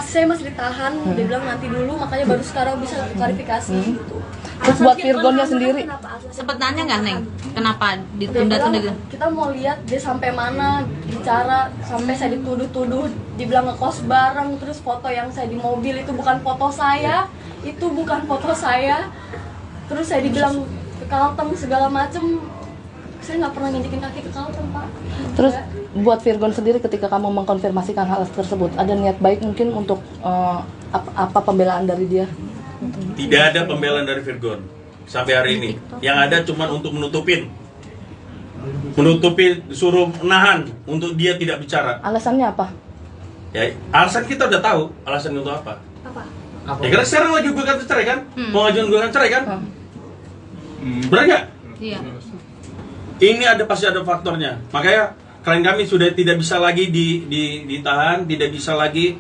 Speaker 6: saya masih ditahan, dia bilang nanti dulu, makanya baru sekarang bisa klarifikasi gitu.
Speaker 7: Terus buat Virgonnya sendiri
Speaker 8: sempet nanya nggak Neng, kenapa ditunda-tunda gitu?
Speaker 6: Kita mau lihat dia sampai mana, bicara sampai saya dituduh-tuduh, dibilang ngekos bareng, terus foto yang saya di mobil itu bukan foto saya, terus saya dibilang ke Kalteng segala macem. Saya nggak pernah nginjekin kaki ke Kalteng, Pak.
Speaker 7: Terus buat Virgon sendiri ketika kamu mengkonfirmasikan hal tersebut, ada niat baik mungkin untuk apa pembelaan dari dia?
Speaker 3: Tidak ada pembelaan dari Virgon sampai hari ini. Yang ada cuma untuk menutupi, disuruh menahan untuk dia tidak bicara.
Speaker 7: Alasannya apa?
Speaker 3: Ya, alasan kita udah tahu. Alasan untuk apa? Ya karena sekarang lagi gugatan cerai kan? Mau ngajuin gugatan cerai kan? Benar nggak?
Speaker 8: Iya.
Speaker 3: Ini pasti ada faktornya. Makanya klien kami sudah tidak bisa lagi ditahan, tidak bisa lagi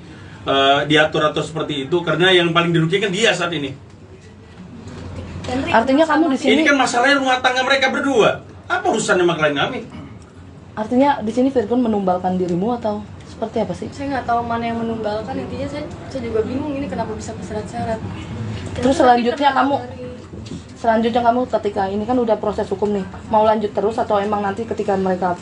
Speaker 3: diatur-atur seperti itu karena yang paling dirugikan dia saat ini.
Speaker 7: Artinya kamu di sini.
Speaker 3: Ini kan masalahnya rumah tangga mereka berdua. Apa urusannya sama klien kami?
Speaker 7: Artinya di sini Virgon menumbalkan dirimu atau seperti apa sih?
Speaker 6: Saya nggak tahu mana yang menumbalkan, intinya saya juga bingung ini kenapa bisa bersyarat-syarat.
Speaker 7: Terus selanjutnya kamu ketika ini kan udah proses hukum nih, mau lanjut terus atau emang nanti ketika mereka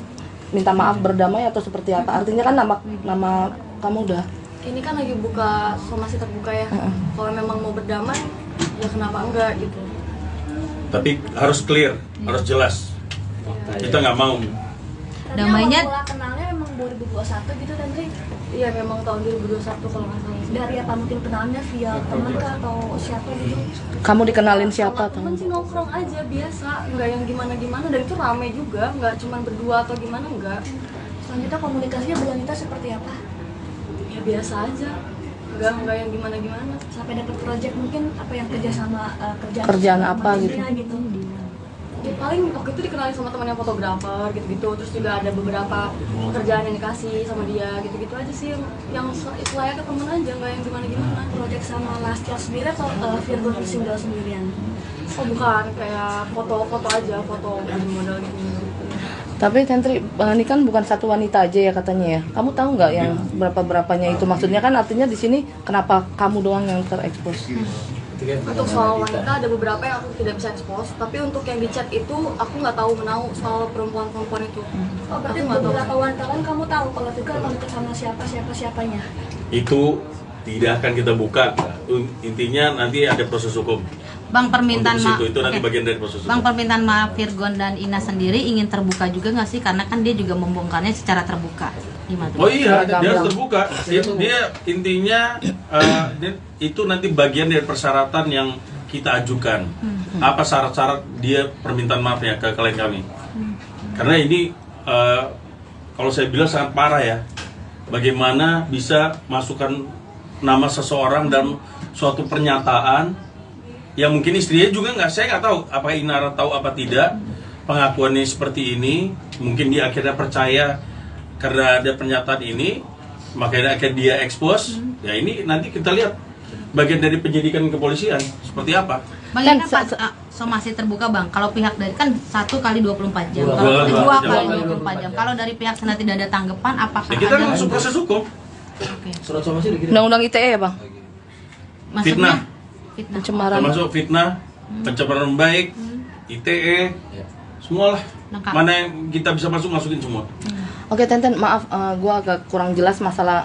Speaker 7: minta maaf berdamai atau seperti apa? Artinya kan nama kamu udah.
Speaker 6: Ini kan lagi buka somasi terbuka ya. Kalau memang mau berdamai, ya kenapa enggak gitu.
Speaker 3: Tapi harus clear, harus jelas. Kita nggak mau.
Speaker 9: Damainya kenalnya memang 2021 gitu Tantri?
Speaker 6: Iya memang tahun 2021 kalau nggak salah.
Speaker 9: Dari apa mungkin kenalnya via teman kah atau siapa gitu?
Speaker 7: Kamu dikenalin siapa atau?
Speaker 6: Temen sih nongkrong aja biasa, nggak yang gimana-gimana, dan itu rame juga, nggak cuma berdua atau gimana, enggak.
Speaker 9: Selanjutnya komunikasinya berlanjut seperti apa?
Speaker 6: Ya biasa aja, nggak yang gimana-gimana.
Speaker 9: Sampai dapat project mungkin apa yang kerjasama
Speaker 7: kerjaan apa gitu?
Speaker 6: Ya paling waktu itu dikenalin sama temannya fotografer gitu-gitu, terus juga ada beberapa pekerjaan yang dikasih sama dia gitu-gitu aja sih, yang selayaknya temen aja, nggak yang gimana-gimana.
Speaker 9: Project sama Lastio sendiri atau Virgon single sendirian?
Speaker 6: Oh bukan, kayak foto-foto aja, foto model gitu.
Speaker 7: Tapi Tantri, ini kan bukan satu wanita aja ya katanya ya. Kamu tahu nggak yang berapa-berapanya itu? Maksudnya kan artinya di sini kenapa kamu doang yang terekspos?
Speaker 6: Untuk soal wanita ada beberapa yang aku tidak bisa expose, tapi untuk yang di chat itu aku nggak tahu menau soal perempuan-perempuan itu.
Speaker 9: Oh, berarti beberapa wanita kan kamu tahu kalau Virgon kontak sama siapanya?
Speaker 3: Itu tidak akan kita buka. Intinya nanti ada proses hukum.
Speaker 8: Bang, permintaan maaf.
Speaker 3: Itu nanti bagian dari proses hukum.
Speaker 8: Bang, permintaan maaf Virgon dan Ina sendiri ingin terbuka juga nggak sih? Karena kan dia juga membongkarnya secara terbuka. Gimana?
Speaker 3: Oh iya, dia harus terbuka. Dia intinya itu nanti bagian dari persyaratan yang kita ajukan. Apa syarat-syarat dia permintaan maafnya ke klien kami? Karena ini kalau saya bilang sangat parah ya. Bagaimana bisa masukkan nama seseorang dan suatu pernyataan yang mungkin istrinya juga saya nggak tahu apakah Inara tahu apa tidak pengakuannya seperti ini. Mungkin dia akhirnya percaya karena ada pernyataan ini, makanya akhirnya dia expose. Ya ini nanti kita lihat bagian dari penyidikan kepolisian seperti apa.
Speaker 8: Bang, ini kan somasi terbuka Bang. Kalau pihak dari kan 1 kali 24 jam, kalau 2 kali 24 jam. Kalau dari pihak sana tidak ada tanggapan, apakah
Speaker 3: ya, kita
Speaker 8: ada
Speaker 3: masuk proses hukum.
Speaker 10: Surat somasi dikirim.
Speaker 7: Undang-undang ITE ya Bang?
Speaker 3: Fitnah.
Speaker 7: Pencemaran.
Speaker 3: Termasuk fitnah, pencemaran baik, ITE, semualah. Mana yang kita bisa masukin semua.
Speaker 7: Oke Tenten, maaf, gue agak kurang jelas masalah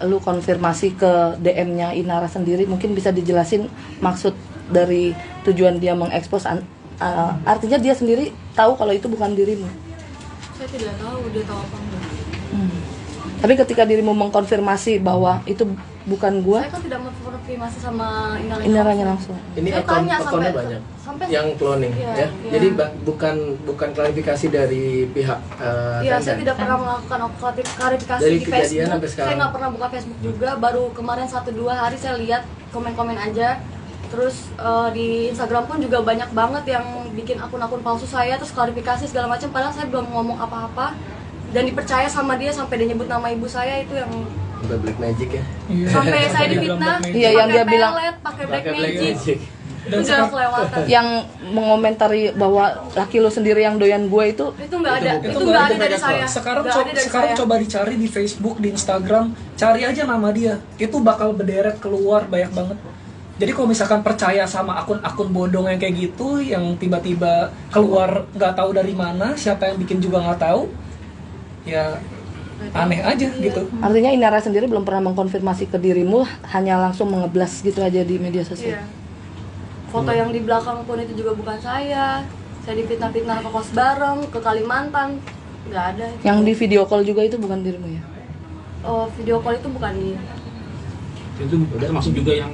Speaker 7: lu konfirmasi ke DM-nya Inara sendiri. Mungkin bisa dijelasin maksud dari tujuan dia mengekspos. Artinya dia sendiri tahu kalau itu bukan dirimu.
Speaker 6: Saya tidak tahu dia tahu apa enggak.
Speaker 7: Tapi ketika dirimu mengkonfirmasi bahwa itu bukan gua,
Speaker 6: saya kan tidak mengkonfirmasi sama
Speaker 7: Inaranya langsung.
Speaker 10: Ini akunnya banyak yang cloning ya. Jadi bukan klarifikasi dari pihak
Speaker 6: Iya, saya tidak pernah melakukan klarifikasi
Speaker 10: dari
Speaker 6: di Facebook.
Speaker 10: sampai sekarang.
Speaker 6: Saya nggak pernah buka Facebook juga. Baru kemarin 1-2 hari saya lihat komen-komen aja. Terus di Instagram pun juga banyak banget yang bikin akun-akun palsu saya, terus klarifikasi segala macam. Padahal saya belum ngomong apa-apa dan dipercaya sama dia sampai dia nyebut nama ibu saya itu yang
Speaker 10: Black Magic ya.
Speaker 6: Sampai saya difitnah.
Speaker 7: Iya, yang dia bilang
Speaker 6: pakai Black Magic. Udah kelewatan.
Speaker 7: Yang mengomentari bahwa laki lo sendiri yang doyan gue itu
Speaker 6: nggak ada. Itu nggak ada dari saya.
Speaker 11: Sekarang coba dicari di Facebook, di Instagram, cari aja nama dia. Itu bakal berderet keluar banyak banget. Jadi kalau misalkan percaya sama akun-akun bodong yang kayak gitu, yang tiba-tiba keluar nggak tahu dari mana, siapa yang bikin juga nggak tahu, ya Aneh aja gitu.
Speaker 7: Artinya Inara sendiri belum pernah mengkonfirmasi ke dirimu, hanya langsung mengeblas gitu aja di media sosial.
Speaker 6: Iya. Foto yang di belakang pun itu juga bukan saya. Saya difitnah-fitnah ke kos bareng, ke Kalimantan, nggak ada.
Speaker 7: Yang di video call juga itu bukan dirimu ya?
Speaker 6: Oh, video call itu bukan dia.
Speaker 12: Itu termasuk juga yang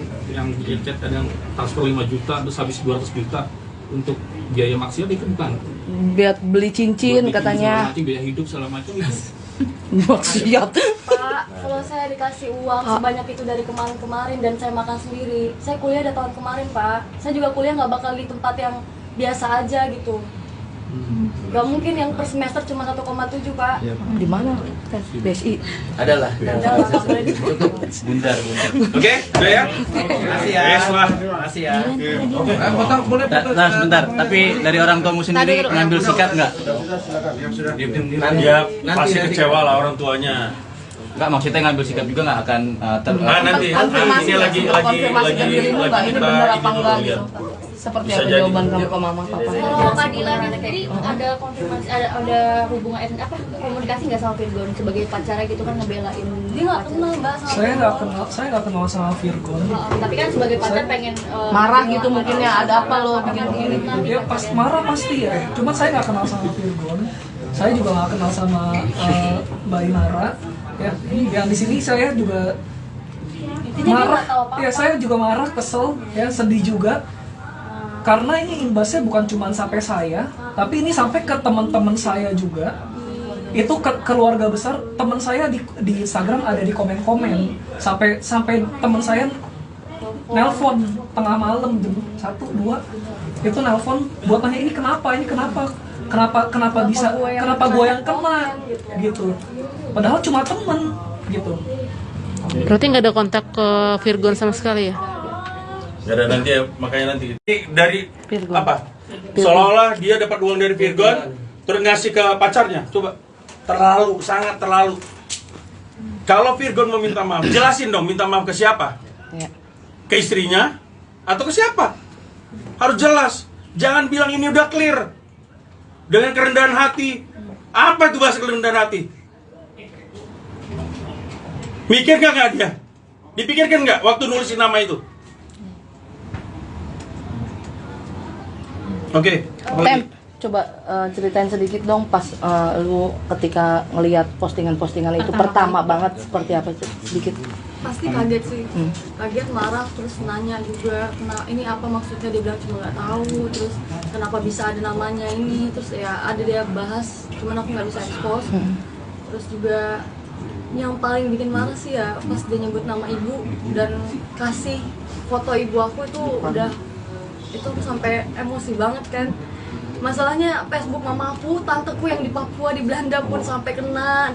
Speaker 12: chat ada yang transfer 5 juta terus habis 200 juta untuk biaya maksiat itu bukan?
Speaker 7: Biar beli cincin katanya.
Speaker 12: Biaya hidup segala macam itu.
Speaker 7: Maksiat.
Speaker 6: Pak, kalau saya dikasih uang sebanyak itu dari kemarin-kemarin dan saya makan sendiri, saya kuliah dari tahun kemarin, Pak. Saya juga kuliah nggak bakal di tempat yang biasa aja gitu. Gak mungkin yang per semester cuma 1,7, Pak.
Speaker 7: Di mana? BSI.
Speaker 10: Adalah.
Speaker 15: Bundar.
Speaker 3: Oke, udah ya?
Speaker 15: Makasih ya.
Speaker 3: Yes lah.
Speaker 15: Makasih ya.
Speaker 13: Nah, sebentar. Tapi dari orang tuamu sendiri ngambil sikap nggak?
Speaker 3: Ya, pasti kecewa lah orang tuanya.
Speaker 13: Enggak, maksudnya ngambil sikap juga nggak akan
Speaker 3: nanti ini lagi
Speaker 7: ini benar apa enggak gitu. Seperti apa jawaban kamu ke mama papa?
Speaker 9: Kalau keadilan jadi ada konfirmasi, ada hubungan komunikasi nggak sama Virgon sebagai pacarnya gitu kan ngebelain?
Speaker 6: Dia nggak kenal Mbak sama
Speaker 11: Saya nggak kenal sama Virgon.
Speaker 9: Tapi kan sebagai pacar pengen
Speaker 7: marah gitu mungkin ya, ada apa lo bikin begini?
Speaker 11: Ya pas marah pasti ya. Cuma saya nggak kenal sama Virgon. Saya juga nggak kenal sama Mbak Inara. Ya, yang di sini saya juga marah. Ya saya juga marah, kesel, ya sedih juga. Karena ini imbasnya bukan cuma sampai saya, tapi ini sampai ke teman-teman saya juga. Itu ke keluarga besar teman saya di Instagram ada di komen-komen. Sampai teman saya nelpon tengah malam jam 1, 2 itu nelpon buat tanya ini kenapa bisa kenapa gue yang kena gitu. Padahal cuma temen gitu.
Speaker 2: Berarti nggak ada kontak ke Virgon sama sekali ya?
Speaker 3: Gak ada nanti ya, makanya nanti. Ini dari Virgon. Apa? Seolah-olah dia dapat uang dari Virgon, terus ngasih ke pacarnya. Coba, sangat terlalu. Kalau Virgon mau minta maaf, jelasin dong minta maaf ke siapa?
Speaker 7: Ya.
Speaker 3: Ke istrinya atau ke siapa? Harus jelas. Jangan bilang ini udah clear. Dengan kerendahan hati. Apa itu bahasa kerendahan hati? Mikir nggak dia? Dipikirkan nggak waktu nulisin nama itu? Oke.
Speaker 7: Tem, coba ceritain sedikit dong pas lu ketika ngelihat postingan-postingan itu pertama banget seperti apa sedikit?
Speaker 6: Pasti kaget sih, kaget, marah, terus nanya juga, ini apa maksudnya, dia bilang cuma nggak tahu, terus kenapa bisa ada namanya ini, terus ya ada dia bahas, cuman aku nggak bisa expose, terus juga yang paling bikin marah sih ya pas dia nyebut nama ibu dan kasih foto ibu aku itu aku sampai emosi banget kan. Masalahnya Facebook mama aku, tanteku yang di Papua, di Belanda pun sampai kena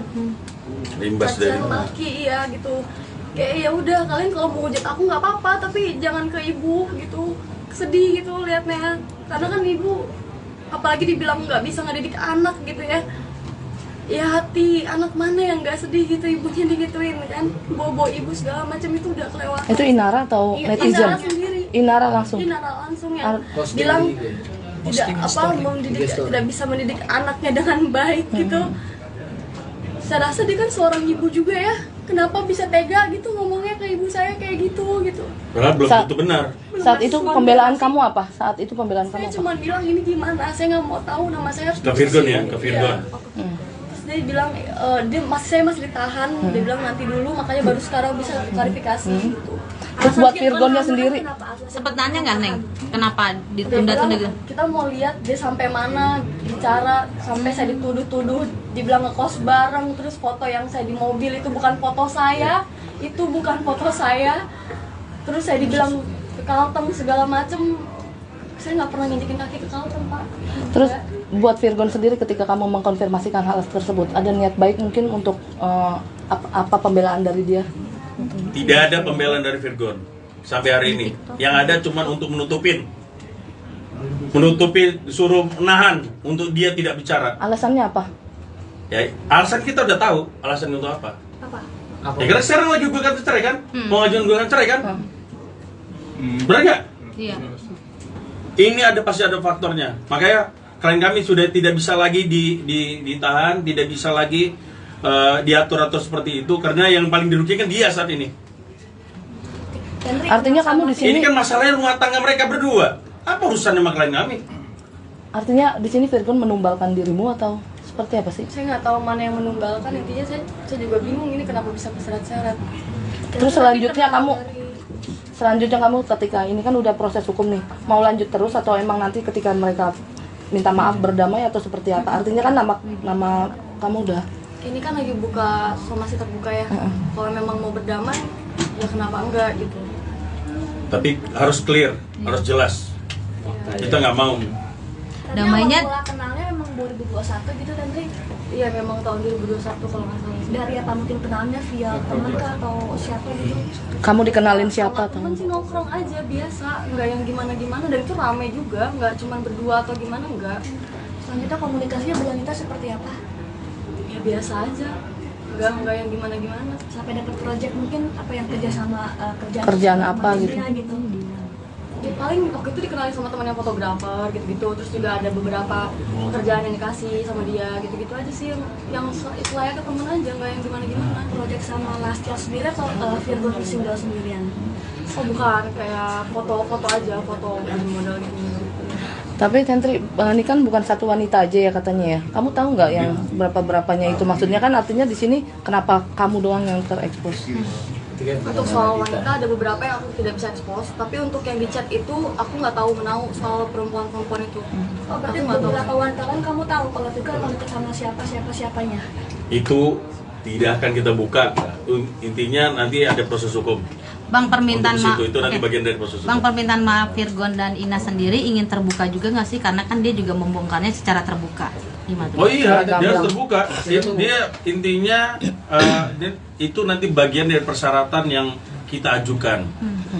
Speaker 6: cacian maki, iya gitu. Kayak ya udah, kalian kalau mau hujat aku nggak apa-apa, tapi jangan ke ibu gitu. Sedih gitu liatnya, karena kan ibu apalagi dibilang nggak bisa ngedidik anak gitu ya. Ya hati anak mana yang nggak sedih gitu ibunya digituin kan, bobo ibu segala macam itu udah kelewatan.
Speaker 7: Itu Inara atau netizen?
Speaker 6: Inara sendiri.
Speaker 7: Inara langsung
Speaker 6: yang bilang tidak bisa mendidik anaknya dengan baik gitu. Saya rasa dia kan seorang ibu juga ya. Kenapa bisa tega gitu ngomongnya ke ibu saya kayak gitu.
Speaker 3: Karena belum tentu benar.
Speaker 7: Saat itu pembelaan kamu apa? Saat itu pembelaan kamu
Speaker 6: saya cuma bilang ini gimana, saya nggak mau tahu, nama saya harus
Speaker 3: ke Virgon ya, ke Virgon.
Speaker 6: Dia bilang saya masih ditahan, dia bilang nanti dulu, makanya baru sekarang bisa klarifikasi gitu.
Speaker 7: Terus buat Virgonnya sendiri
Speaker 8: sempet nanya nggak Neng, kenapa ditunda-tunda gitu?
Speaker 6: Kita mau lihat dia sampai mana bicara, sampai saya dituduh-tuduh, dibilang ngekos bareng, terus foto yang saya di mobil itu bukan foto saya, terus saya dibilang ke Kalteng segala macem. Saya nggak pernah nginjekin kaki ke Kalteng, Pak.
Speaker 7: Terus buat Virgon sendiri ketika kamu mengkonfirmasikan hal tersebut, ada niat baik mungkin untuk apa pembelaan dari dia?
Speaker 3: Tidak ada pembelaan dari Virgon sampai hari ini. Yang ada cuma untuk menutupi, suruh menahan untuk dia tidak bicara.
Speaker 7: Alasannya apa?
Speaker 3: Ya, alasan kita udah tahu. Alasan untuk apa? Ya karena sekarang lagi gugatan cerai kan? Mau ngajuin gugatan cerai kan? Benar nggak?
Speaker 8: Iya.
Speaker 3: Ini pasti ada faktornya. Makanya klien kami sudah tidak bisa lagi ditahan, tidak bisa lagi diatur-atur seperti itu, karena yang paling dirugikan dia saat ini.
Speaker 7: Artinya kamu di sini
Speaker 3: Ini kan masalahnya rumah tangga mereka berdua. Apa urusannya sama klien kami?
Speaker 7: artinya di sini Virgon menumbalkan dirimu atau seperti apa sih?
Speaker 6: Saya nggak tahu mana yang menumbalkan, intinya saya juga bingung ini kenapa bisa keseret-seret.
Speaker 7: Terus selanjutnya kamu ketika ini kan udah proses hukum nih, mau lanjut terus atau emang nanti ketika mereka minta maaf berdamai atau seperti apa? Artinya kan nama kamu udah
Speaker 6: Ini kan lagi buka, somasi terbuka ya. Kalau memang mau berdamai, ya kenapa enggak gitu.
Speaker 3: Tapi harus clear, harus jelas. Kita nggak mau.
Speaker 9: Damainya kenalnya memang 2021 gitu Tante?
Speaker 6: Iya memang tahun 2021 kalau nggak salah.
Speaker 9: Dari apa mungkin kenalnya via teman kah atau siapa gitu?
Speaker 7: kamu dikenalin siapa atau?
Speaker 6: Temen sih nongkrong aja biasa, nggak yang gimana-gimana, dan itu rame juga, nggak cuma berdua atau gimana, enggak.
Speaker 9: Selanjutnya komunikasinya berlanjut seperti apa?
Speaker 6: Ya biasa aja, nggak yang gimana-gimana.
Speaker 9: Sampai dapat project mungkin apa yang kerjasama
Speaker 7: Kerjaan apa gitu?
Speaker 6: Ya paling waktu itu dikenalin sama temannya fotografer gitu-gitu, terus juga ada beberapa pekerjaan yang dikasih sama dia gitu-gitu aja sih, yang layaknya temen aja, nggak yang gimana-gimana.
Speaker 9: Project sama Lastya sendiri atau Virgon single sendirian?
Speaker 6: Oh bukan, kayak foto-foto aja, foto model gitu.
Speaker 7: Tapi Tentri, ini kan bukan satu wanita aja ya katanya ya. Kamu tahu nggak yang berapanya itu? Maksudnya kan artinya di sini kenapa kamu doang yang terekspos?
Speaker 6: Untuk soal wanita ada beberapa yang aku tidak bisa expose, tapi untuk yang di chat itu aku nggak tahu menau soal perempuan-perempuan itu.
Speaker 9: Oh berarti beberapa wanita kan kamu tahu kalau Virgon akan dekat sama siapanya?
Speaker 3: Itu tidak akan kita buka. Intinya nanti ada proses hukum.
Speaker 8: Bang, permintaan maaf.
Speaker 3: Itu nanti bagian dari proses hukum.
Speaker 8: Bang, permintaan maaf Virgon dan Ina sendiri ingin terbuka juga nggak sih? Karena kan dia juga membongkarnya secara terbuka. Gimana?
Speaker 3: Oh iya, dia harus terbuka. Dia intinya itu nanti bagian dari persyaratan yang kita ajukan.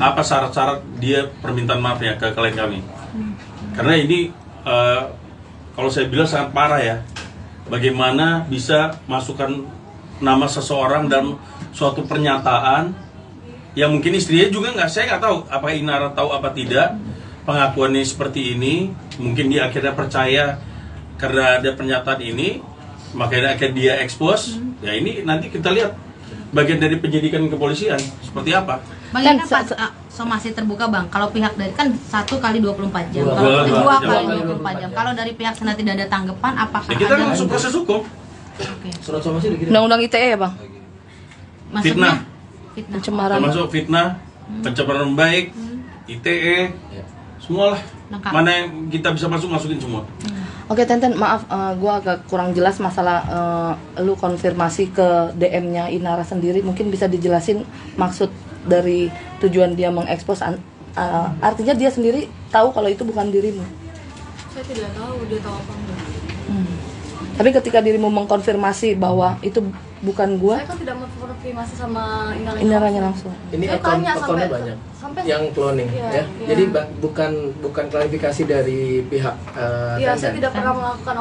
Speaker 3: Apa syarat-syarat dia permintaan maafnya ke klien kami? Karena ini kalau saya bilang sangat parah ya. Bagaimana bisa masukkan nama seseorang dan suatu pernyataan yang mungkin istrinya juga saya nggak tahu apa Inara tahu apa tidak pengakuannya seperti ini, mungkin dia akhirnya percaya karena ada pernyataan ini, makanya akhirnya dia expose. Ya ini nanti kita lihat bagian dari penyidikan kepolisian seperti apa.
Speaker 8: Bang, ini kan somasi terbuka Bang, kalau pihak dari kan 1 kali 24 jam, kalau 2 kali 24 jam, kalau dari pihak sana tidak ada tanggapan, apakah
Speaker 3: ya, kita langsung proses hukum.
Speaker 10: Surat somasi dikirim.
Speaker 7: Undang-undang ITE ya Bang?
Speaker 3: Fitnah.
Speaker 7: Pencemaran.
Speaker 3: Termasuk fitnah, pencemaran baik, ITE, semualah. Mana yang kita bisa masukin semua.
Speaker 7: Oke Tenten, maaf, gue agak kurang jelas masalah lu konfirmasi ke DM-nya Inara sendiri. Mungkin bisa dijelasin maksud dari tujuan dia mengekspos. Artinya dia sendiri tahu kalau itu bukan dirimu.
Speaker 6: Saya tidak tahu dia tahu apa enggak.
Speaker 7: Tapi ketika dirimu mengkonfirmasi bahwa itu bukan gua,
Speaker 6: saya kan tidak mengkonfirmasi sama
Speaker 7: Inaranya langsung.
Speaker 10: Ini akunnya banyak yang cloning ya. Jadi bukan klarifikasi dari pihak
Speaker 6: Iya, saya tidak pernah melakukan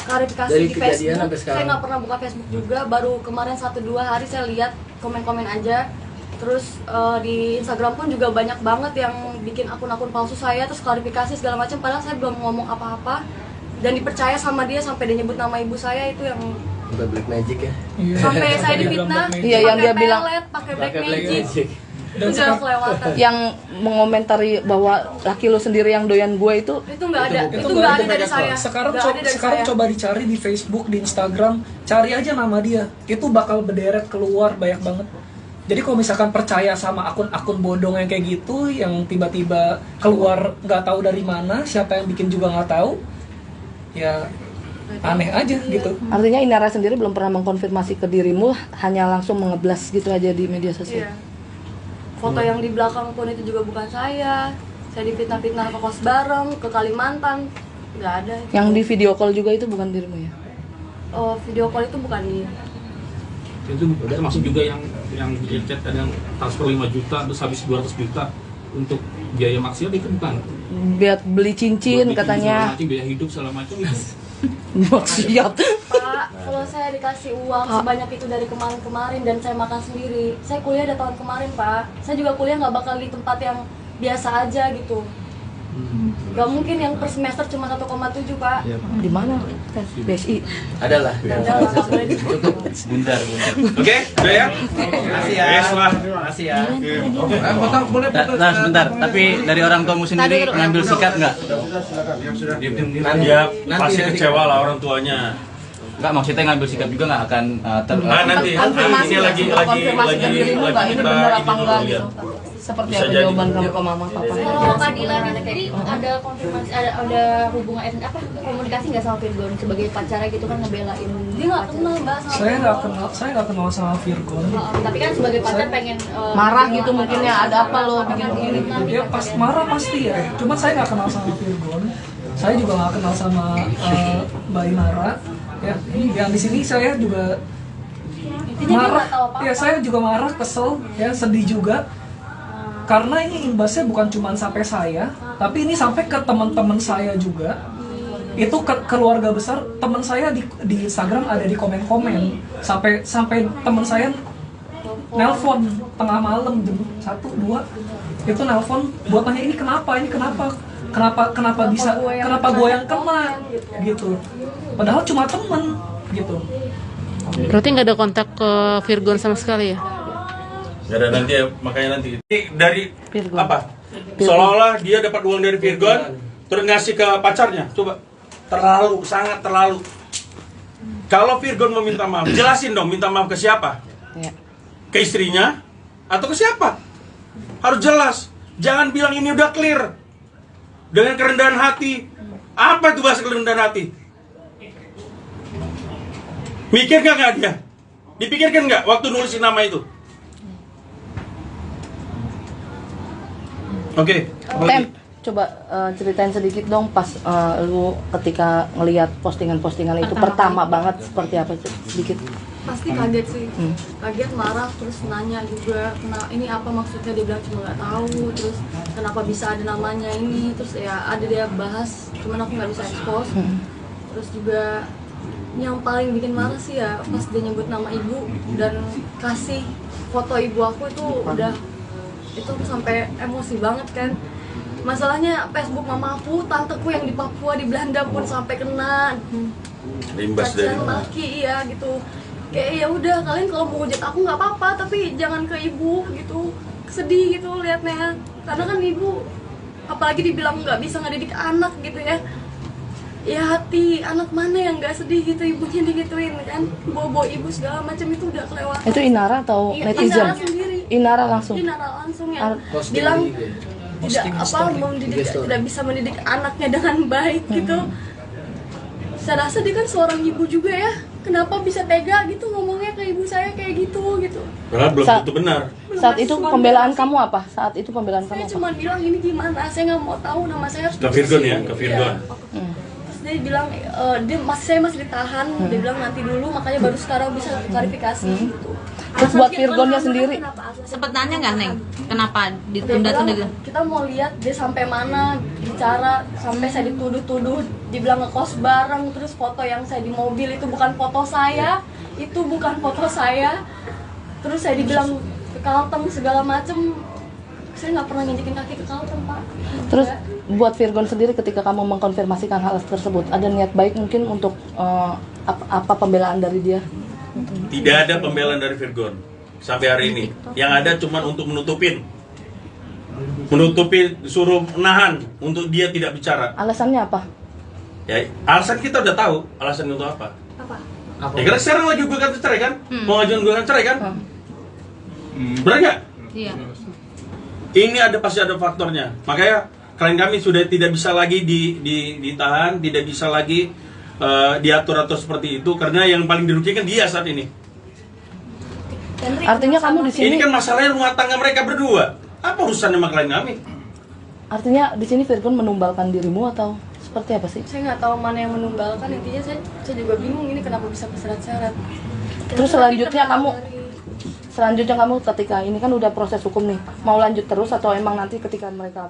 Speaker 6: klarifikasi
Speaker 10: dari
Speaker 6: di
Speaker 10: kejadian
Speaker 6: Facebook.
Speaker 10: sampai sekarang.
Speaker 6: Saya nggak pernah buka Facebook juga. Baru kemarin 1-2 hari saya lihat komen-komen aja. Terus di Instagram pun juga banyak banget yang bikin akun-akun palsu saya, terus klarifikasi segala macam. Padahal saya belum ngomong apa-apa dan dipercaya sama dia sampai dia nyebut nama ibu saya itu yang
Speaker 10: sampai black magic ya.
Speaker 6: Sampai saya difitnah.
Speaker 7: Iya, yang dia bilang
Speaker 6: pakai black magic. Udah kelewatan.
Speaker 7: Yang mengomentari bahwa laki lu sendiri yang doyan gue itu
Speaker 6: nggak ada. Itu nggak ada dari saya.
Speaker 11: Sekarang coba dicari di Facebook, di Instagram, cari aja nama dia. Itu bakal berderet keluar banyak banget. Jadi kalau misalkan percaya sama akun-akun bodong yang kayak gitu, yang tiba-tiba keluar nggak tahu dari mana, siapa yang bikin juga nggak tahu, ya aneh aja gitu.
Speaker 7: Artinya Inara sendiri belum pernah mengkonfirmasi ke dirimu, hanya langsung mengeblas gitu aja di media sosial.
Speaker 6: Iya. Foto yang di belakang pun itu juga bukan saya difitnah-fitnah ke kos bareng, ke Kalimantan, nggak ada.
Speaker 7: Yang di video call juga itu bukan dirimu ya?
Speaker 6: Oh, video call itu bukan dia.
Speaker 12: Itu termasuk juga yang chat ada yang transfer 5 juta terus habis 200 juta untuk biaya maksiat itu bukan?
Speaker 7: Buat beli cincin katanya.
Speaker 12: Biaya hidup segala macam.
Speaker 7: Maksiat.
Speaker 6: Pak, kalau saya dikasih uang sebanyak itu dari kemarin dan saya makan sendiri, saya kuliah dari tahun kemarin Pak. Saya juga kuliah nggak bakal di tempat yang biasa aja gitu. Gak mungkin yang per semester cuma 1,7 Pak.
Speaker 7: Di mana? BSI.
Speaker 10: Adalah.
Speaker 13: Cukup. Bundar.
Speaker 3: Oke, udah ya?
Speaker 13: Makasih ya.
Speaker 3: Yes lah.
Speaker 13: Makasih ya. Nah, sebentar. Tapi dari orang tuamu sendiri ngambil sikap nggak?
Speaker 3: Ya, pasti kecewa lah orang tuanya.
Speaker 13: Enggak, maksudnya ngambil sikap juga nggak akan
Speaker 3: nanti ini lagi
Speaker 7: ini benar apa enggak gitu. Seperti apa jawaban kamu ke mama papa?
Speaker 9: Kalau Kak Dilan tadi ada konfirmasi, ada hubungan komunikasi nggak sama Virgon sebagai pacarnya gitu kan ngebelain?
Speaker 6: Dia nggak kenal Mbak sama
Speaker 11: saya nggak kenal sama Virgon.
Speaker 9: Tapi kan sebagai pacar pengen
Speaker 7: marah gitu mungkin ya, ada apa lo bikin begini?
Speaker 11: Ya pas marah pasti ya. Cuma saya nggak kenal sama Virgon. Saya juga nggak kenal sama Mbak Inara. Ya, yang di sini saya juga marah. Ya saya juga marah, kesel, ya sedih juga. Karena ini imbasnya bukan cuma sampai saya, tapi ini sampai ke teman-teman saya juga. Itu ke keluarga besar teman saya di Instagram ada di komen-komen. Sampai teman saya nelpon tengah malam jam 1, 2 itu nelpon buat nanya ini kenapa gue yang kena gitu. Padahal cuma temen gitu.
Speaker 2: Berarti nggak ada kontak ke Virgon sama sekali ya?
Speaker 3: Gak ada nanti ya, makanya nanti dari Virgon. Apa? Seolah-olah dia dapat uang dari Virgon, terus ngasih ke pacarnya. Coba, sangat terlalu. Kalau Virgon meminta maaf, jelasin dong minta maaf ke siapa?
Speaker 7: Ya.
Speaker 3: Ke istrinya atau ke siapa? Harus jelas. Jangan bilang ini udah clear dengan kerendahan hati. Apa itu bahasa kerendahan hati? Mikir nggak dia? Dipikirkan nggak waktu nulisin nama itu? Oke.
Speaker 7: Tem, coba ceritain sedikit dong pas lu ketika ngelihat postingan-postingan itu pertama banget seperti apa sedikit?
Speaker 6: Pasti kaget sih, kaget, marah, terus nanya juga ini apa maksudnya, dia bilang cuma nggak tahu, terus kenapa bisa ada namanya ini, terus ya ada dia bahas, cuman aku nggak bisa expose. Terus juga yang paling bikin marah sih ya pas dia nyebut nama ibu dan kasih foto ibu aku itu sampai emosi banget kan. Masalahnya Facebook mama aku, tanteku yang di Papua di Belanda pun sampai kena cacian maki ya gitu. Kayak ya udah, kalian kalau mau hujat aku nggak apa-apa, tapi jangan ke ibu gitu. Sedih gitu liatnya, karena kan ibu apalagi dibilang nggak bisa ngedidik anak gitu ya. Ya hati anak mana yang nggak sedih gitu ibunya digituin kan, bawa ibu segala macam itu udah kelewatan.
Speaker 7: Itu Inara atau netizen?
Speaker 6: Inara sendiri.
Speaker 7: Inara langsung
Speaker 6: yang bilang tidak bisa mendidik anaknya dengan baik gitu. Saya rasa dia kan seorang ibu juga ya, kenapa bisa tega gitu ngomongnya ke ibu saya kayak gitu.
Speaker 3: Padahal belum tentu benar.
Speaker 7: Saat itu pembelaan kamu apa? Saat itu pembelaan kamu
Speaker 6: apa?
Speaker 7: Saya
Speaker 6: cuma bilang ini gimana, saya nggak mau tahu, nama saya harus
Speaker 3: ke Virgon ya, ke Virgon.
Speaker 6: Dia bilang saya masih ditahan, dia bilang nanti dulu, makanya baru sekarang bisa klarifikasi gitu.
Speaker 7: Terus buat Virgonnya sendiri
Speaker 8: sempet nanya nggak Neng kenapa ditunda-tunda gitu?
Speaker 6: Kita mau lihat dia sampai mana bicara, sampai saya dituduh-tuduh dibilang ngekos bareng, terus foto yang saya di mobil itu bukan foto saya, terus saya dibilang ke Kalteng segala macem. Saya nggak pernah nginjekin kaki ke Kalteng Pak.
Speaker 7: Terus buat Virgon sendiri ketika kamu mengkonfirmasikan hal tersebut, ada niat baik mungkin untuk apa pembelaan dari dia?
Speaker 3: Tidak ada pembelaan dari Virgon sampai hari ini. Yang ada cuma untuk menutupi, suruh menahan untuk dia tidak bicara.
Speaker 7: Alasannya apa?
Speaker 3: Ya, alasan kita udah tahu. Alasan untuk apa? Ya karena sekarang lagi gugatan cerai kan? Mau ngajuin gugatan cerai kan? Benar nggak?
Speaker 8: Iya.
Speaker 3: Ini pasti ada faktornya. Makanya klien kami sudah tidak bisa lagi ditahan, tidak bisa lagi diatur atau seperti itu, karena yang paling dirugikan dia saat ini.
Speaker 7: Artinya kamu di sini.
Speaker 3: Ini kan masalahnya rumah tangga mereka berdua. Apa urusannya sama klien kami?
Speaker 7: Artinya di sini Virgon menumbalkan dirimu atau seperti apa sih?
Speaker 6: Saya nggak tahu mana yang menumbalkan, intinya saya juga bingung ini kenapa bisa bersyarat-syarat.
Speaker 7: Terus selanjutnya kamu ketika ini kan udah proses hukum nih, mau lanjut terus atau emang nanti ketika mereka